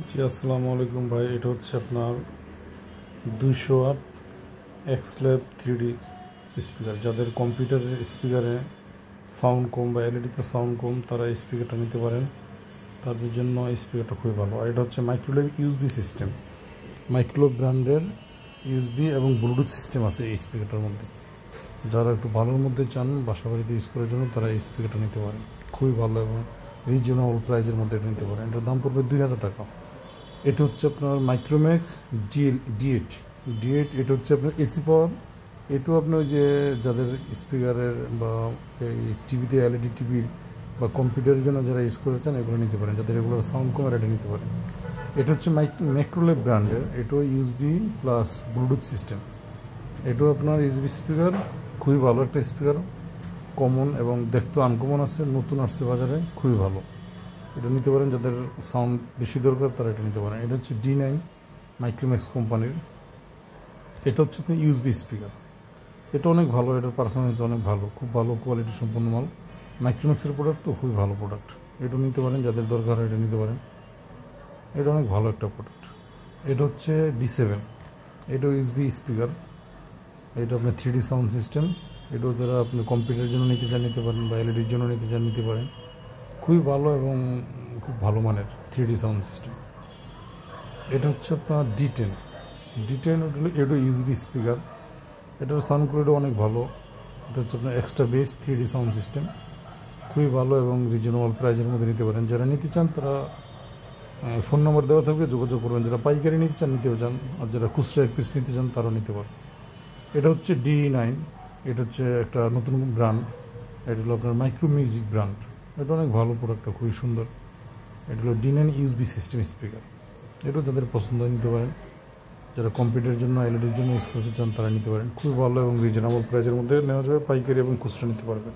জি আসসালামু আলাইকুম ভাই, এটা হচ্ছে আপনার 200 ওয়াট এক্সল্যাব 3D স্পিকার। যাদের কম্পিউটারের স্পিকারে সাউন্ড কম বা এলইডিতে সাউন্ড কম, তারা এই স্পিকারটা নিতে পারেন। তাদের জন্য এই স্পিকারটা খুবই ভালো। আর এটা হচ্ছে মাইক্রোওয়েভ ইউএসবি সিস্টেম। মাইক্রোওয়েভ ব্র্যান্ডের ইউএসবি এবং ব্লুটুথ সিস্টেম আছে এই স্পিকারটার মধ্যে। যারা একটু ভালোর মধ্যে চান বাসা বাড়িতে ইউজ করার জন্য, তারা এই স্পিকারটা নিতে পারেন। খুবই ভালো এবং রিজনেবল প্রাইজের মধ্যে এটা নিতে পারেন। এটার দাম পড়বে 2000 টাকা। এটা হচ্ছে আপনার মাইক্রোম্যাক্স ডি8। এটা হচ্ছে আপনার এসি পাওয়ার। এটাও আপনার ওই যে যাদের স্পিকারের বা এই টিভিতে এলইডি টিভির বা কম্পিউটারের জন্য যারা ইউজ করেছেন, এগুলো নিতে পারেন। যাদের রেগুলার সাউন্ড কম, এটা নিতে পারেন। এটা হচ্ছে মাইক্রোওয়েভ ব্র্যান্ডের। এটাও ইউএসবি প্লাস ব্লুটুথ সিস্টেম। এটাও আপনার ইউএসবি স্পিকার, খুবই ভালো একটা স্পিকার। কমন এবং দেখতে আনকমন আছে, নতুন আসছে বাজারে, খুবই ভালো। এটা নিতে পারেন। যাদের সাউন্ড বেশি দরকার, তারা এটা নিতে পারেন। এটা হচ্ছে D9 মাইক্রোম্যাক্স কোম্পানির। এটা হচ্ছে আপনার ইউএসবি স্পিকার। এটা অনেক ভালো, এটার পারফরমেন্স অনেক ভালো, খুব ভালো কোয়ালিটি সম্পন্ন মাল। মাইক্রোম্যাক্সের প্রোডাক্ট তো খুবই ভালো প্রোডাক্ট। এটা নিতে পারেন, যাদের দরকার এটা নিতে পারেন। এটা অনেক ভালো একটা প্রোডাক্ট। এটা হচ্ছে D7। এটা ইউএসবি স্পিকার। এটা আপনার 3D সাউন্ড সিস্টেম। এটাও যারা আপনি কম্পিউটারের জন্য নিতে চান নিতে পারেন, বা এলইডির জন্য নিতে চান নিতে পারেন। খুবই ভালো এবং খুব ভালো মানের 3D সাউন্ড সিস্টেম। এটা হচ্ছে আপনার D10। এটা ইউএসবি স্পিকার। এটার সাউন্ড কোয়ালিটি অনেক ভালো। এটা হচ্ছে আপনার extra base 3D sound system. খুবই ভালো এবং রিজনেবল প্রাইজের মধ্যে নিতে পারেন। যারা নিতে চান তারা ফোন নম্বর দেওয়া থাকবে, যোগাযোগ করবেন। যারা পাইকারি নিতে চান নিতেও চান, আর যারা খুচরা এক পিস নিতে চান তারাও নিতে পারেন। এটা হচ্ছে D9। এটা হচ্ছে একটা নতুন ব্র্যান্ড। এটা হলো আপনার মাইক্রো মিউজিক ব্র্যান্ড। এটা অনেক ভালো প্রোডাক্টটা, খুবই সুন্দর। এটা হলো D9 ইউএসবি সিস্টেম স্পিকার। এটাও যাদের পছন্দ নিতে পারেন। যারা কম্পিউটারের জন্য এলইডির জন্য ইউজ করতে চান, তারা নিতে পারেন। খুবই ভালো এবং রিজনেবল প্রাইসের মধ্যে নেওয়া যাবে, পাইকারি এবং খুচরা নিতে পারবেন।